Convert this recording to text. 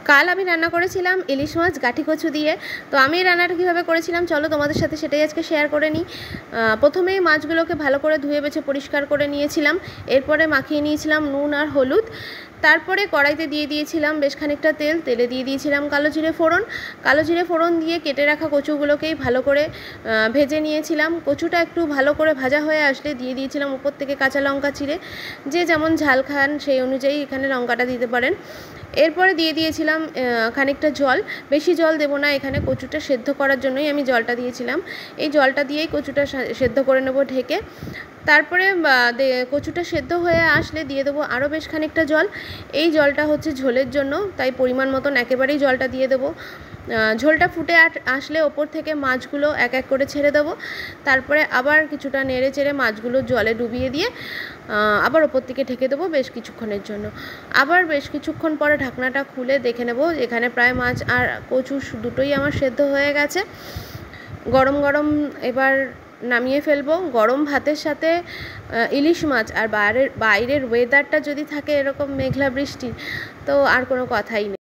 কাল আমি রান্না করেছিলাম ইলিশ মাছ গাঠি কচু দিয়ে। তো আমি রান্নাটা কীভাবে করেছিলাম চলো তোমাদের সাথে সেটাই আজকে শেয়ার করে নিই। প্রথমেই মাছগুলোকে ভালো করে ধুয়ে বেছে পরিষ্কার করে নিয়েছিলাম। এরপরে মাখিয়ে নিয়েছিলাম নুন আর হলুদ। তারপরে কড়াইতে দিয়ে দিয়েছিলাম বেশ খানিকটা তেল। তেলে দিয়ে দিয়েছিলাম কালো জিরে ফোড়ন। কালো জিরে ফোড়ন দিয়ে কেটে রাখা কচুগুলোকেই ভালো করে ভেজে নিয়েছিলাম। কচুটা একটু ভালো করে ভাজা হয়ে আসলে দিয়ে দিয়েছিলাম উপর থেকে কাঁচা লঙ্কা চিড়ে। যে যেমন ঝাল খান সেই অনুযায়ী এখানে লঙ্কাটা দিতে পারেন। এরপরে দিয়ে দিয়েছিলাম খানিকটা জল। বেশি জল দেবো না, এখানে কচুটা সেদ্ধ করার জন্যই আমি জলটা দিয়েছিলাম। এই জলটা দিয়েই কচুটা সেদ্ধ করে নেব ঢেকে। তারপরে কচুটা সেদ্ধ হয়ে আসলে দিয়ে দেবো আরও বেশ খানিকটা জল। এই জলটা হচ্ছে ঝোলের জন্য, তাই পরিমাণ মতন একেবারেই জলটা দিয়ে দেবো। ঝোলটা ফুটে আসলে ওপর থেকে মাছগুলো এক এক করে ছেড়ে দেবো। তারপরে আবার কিছুটা নেড়ে চেড়ে মাছগুলো জলে ডুবিয়ে দিয়ে আবার ওপর থেকে ঢেকে দেবো বেশ কিছুক্ষণের জন্য। আবার বেশ কিছুক্ষণ পরে ঢাকনাটা খুলে দেখে নেব, এখানে প্রায় মাছ আর কচু দুটোই আমার সেদ্ধ হয়ে গেছে। গরম গরম এবার নামিয়ে ফেলবো। গরম ভাতের সাথে ইলিশ মাছ আর বাইরের ওয়েদারটা যদি থাকে এরকম মেঘলা বৃষ্টি, তো আর কোনো কথাই নেই।